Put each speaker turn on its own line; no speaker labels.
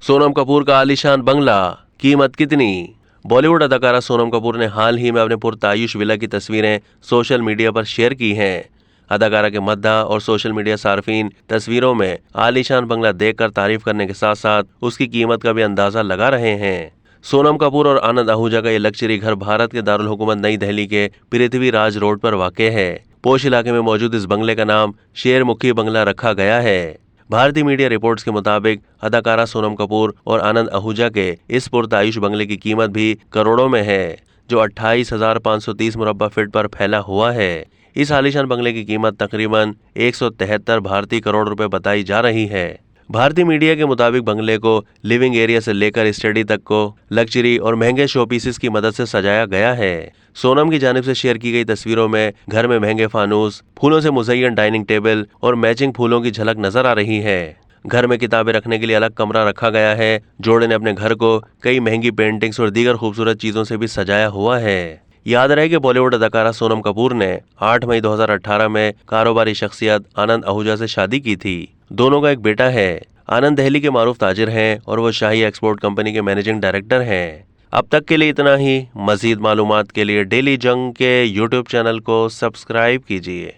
सोनम कपूर का आलीशान बंगला, कीमत कितनी? बॉलीवुड अदाकारा सोनम कपूर ने हाल ही में अपने पुरतायुश विला की तस्वीरें सोशल मीडिया पर शेयर की हैं। अदाकारा के मद्दाह और सोशल मीडिया सार्फिन तस्वीरों में आलीशान बंगला देखकर तारीफ करने के साथ साथ उसकी कीमत का भी अंदाजा लगा रहे हैं। सोनम कपूर और आनंद आहूजा का ये लग्जरी घर भारत के दारुल हुकूमत नई दिल्ली के पृथ्वीराज रोड पर वाक़ है। पोश इलाके में मौजूद इस बंगले का नाम शेरमुखी बंगला रखा गया है। भारतीय मीडिया रिपोर्ट्स के मुताबिक अदाकारा सोनम कपूर और आनंद आहूजा के इस पुरतायुश बंगले की कीमत भी करोड़ों में है, जो 28,530 मुरब्बा फीट पर फैला हुआ है। इस आलीशान बंगले की कीमत तकरीबन 173 भारतीय करोड़ रुपए बताई जा रही है। भारतीय मीडिया के मुताबिक बंगले को लिविंग एरिया से लेकर स्टडी तक को लग्जरी और महंगे शो पीसेस की मदद से सजाया गया है। सोनम की जानिब से शेयर की गई तस्वीरों में घर में महंगे फानूस, फूलों से मुज़य्यन डाइनिंग टेबल और मैचिंग फूलों की झलक नजर आ रही है। घर में किताबें रखने के लिए अलग कमरा रखा गया है। जोड़े ने अपने घर को कई महंगी पेंटिंग्स और दीगर खूबसूरत चीजों से भी सजाया हुआ है। याद रहे कि बॉलीवुड अदाकारा सोनम कपूर ने 8 मई 2018 में कारोबारी शख्सियत आनंद आहूजा से शादी की थी। दोनों का एक बेटा है। आनंद दिल्ली के मारूफ ताजिर हैं और वो शाही एक्सपोर्ट कंपनी के मैनेजिंग डायरेक्टर हैं। अब तक के लिए इतना ही। मजीद मालूमात के लिए डेली जंग के यूट्यूब चैनल को सब्सक्राइब कीजिए।